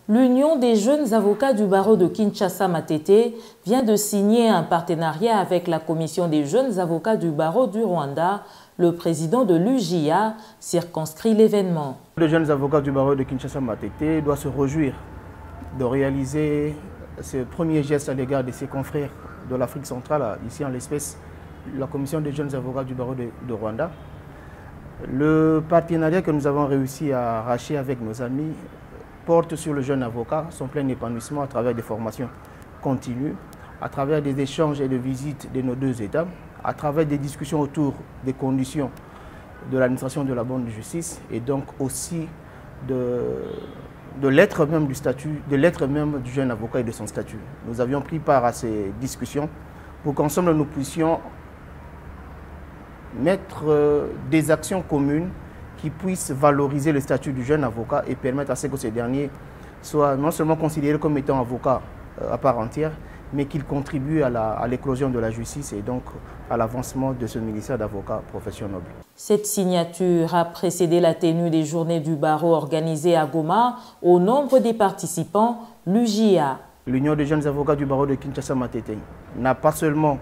L'Union des jeunes avocats du barreau de Kinshasa-Matete vient de signer un partenariat avec la Commission des jeunes avocats du barreau du Rwanda. Le président de l'UJA circonscrit l'événement. Les jeunes avocats du barreau de Kinshasa-Matete doivent se réjouir de réaliser ce premier geste à l'égard de ses confrères de l'Afrique centrale, ici en l'espèce la Commission des jeunes avocats du barreau de Rwanda. Le partenariat que nous avons réussi à arracher avec nos amis porte sur le jeune avocat, son plein épanouissement à travers des formations continues, à travers des échanges et des visites de nos deux États, à travers des discussions autour des conditions de l'administration de la bonne justice et donc aussi de l'être même du statut, de l'être même du jeune avocat et de son statut. Nous avions pris part à ces discussions pour qu'ensemble nous puissions mettre des actions communes qui puissent valoriser le statut du jeune avocat et permettre à ce que ce dernier soit non seulement considéré comme étant avocat à part entière, mais qu'il contribue à l'éclosion de la justice et donc à l'avancement de ce ministère d'avocats professionnels. Cette signature a précédé la tenue des journées du barreau organisées à Goma. Au nombre des participants, l'UJA. L'Union des jeunes avocats du barreau de Kinshasa-Matete n'a pas seulement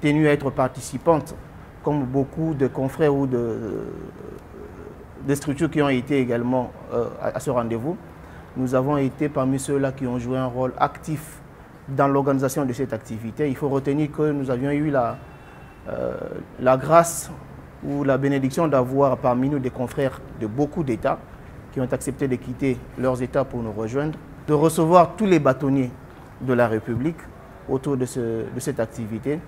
tenu à être participante comme beaucoup de confrères ou de structures qui ont été également à ce rendez-vous. Nous avons été parmi ceux-là qui ont joué un rôle actif dans l'organisation de cette activité. Il faut retenir que nous avions eu la grâce ou la bénédiction d'avoir parmi nous des confrères de beaucoup d'États qui ont accepté de quitter leurs États pour nous rejoindre, de recevoir tous les bâtonniers de la République autour de cette activité.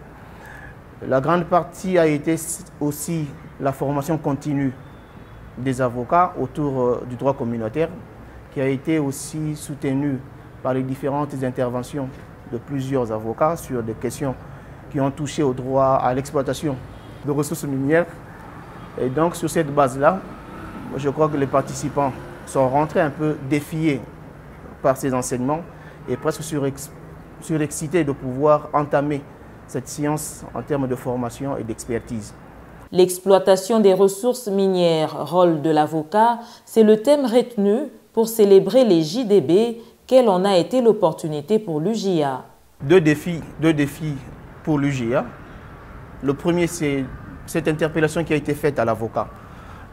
La grande partie a été aussi la formation continue des avocats autour du droit communautaire, qui a été aussi soutenu par les différentes interventions de plusieurs avocats sur des questions qui ont touché au droit à l'exploitation de ressources minières. Et donc sur cette base-là, je crois que les participants sont rentrés un peu défiés par ces enseignements et presque surexcités de pouvoir entamer cette science en termes de formation et d'expertise. L'exploitation des ressources minières, rôle de l'avocat, c'est le thème retenu pour célébrer les JDB. Quelle en a été l'opportunité pour l'UJA? Deux défis pour l'UJA. Le premier, c'est cette interpellation qui a été faite à l'avocat,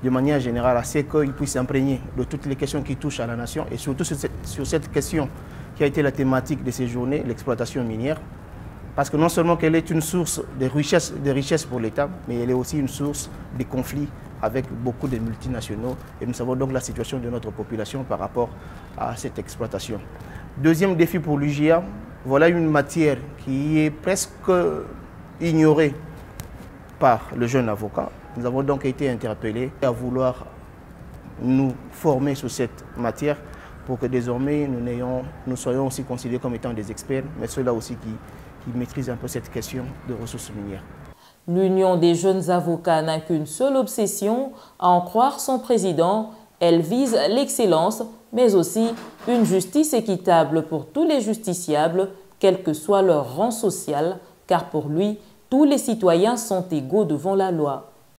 de manière générale, à ce qu'il puisse s'imprégner de toutes les questions qui touchent à la nation et surtout sur cette question qui a été la thématique de ces journées, l'exploitation minière. Parce que non seulement qu'elle est une source de richesse pour l'État, mais elle est aussi une source de conflits avec beaucoup de multinationaux. Et nous savons donc la situation de notre population par rapport à cette exploitation. Deuxième défi pour l'UJA, voilà une matière qui est presque ignorée par le jeune avocat. Nous avons donc été interpellés à vouloir nous former sur cette matière pour que désormais nous soyons aussi considérés comme étant des experts, mais ceux-là aussi qui maîtrisent un peu cette question de ressources minières. L'Union des jeunes avocats n'a qu'une seule obsession, à en croire son président. Elle vise l'excellence, mais aussi une justice équitable pour tous les justiciables, quel que soit leur rang social, car pour lui, tous les citoyens sont égaux devant la loi.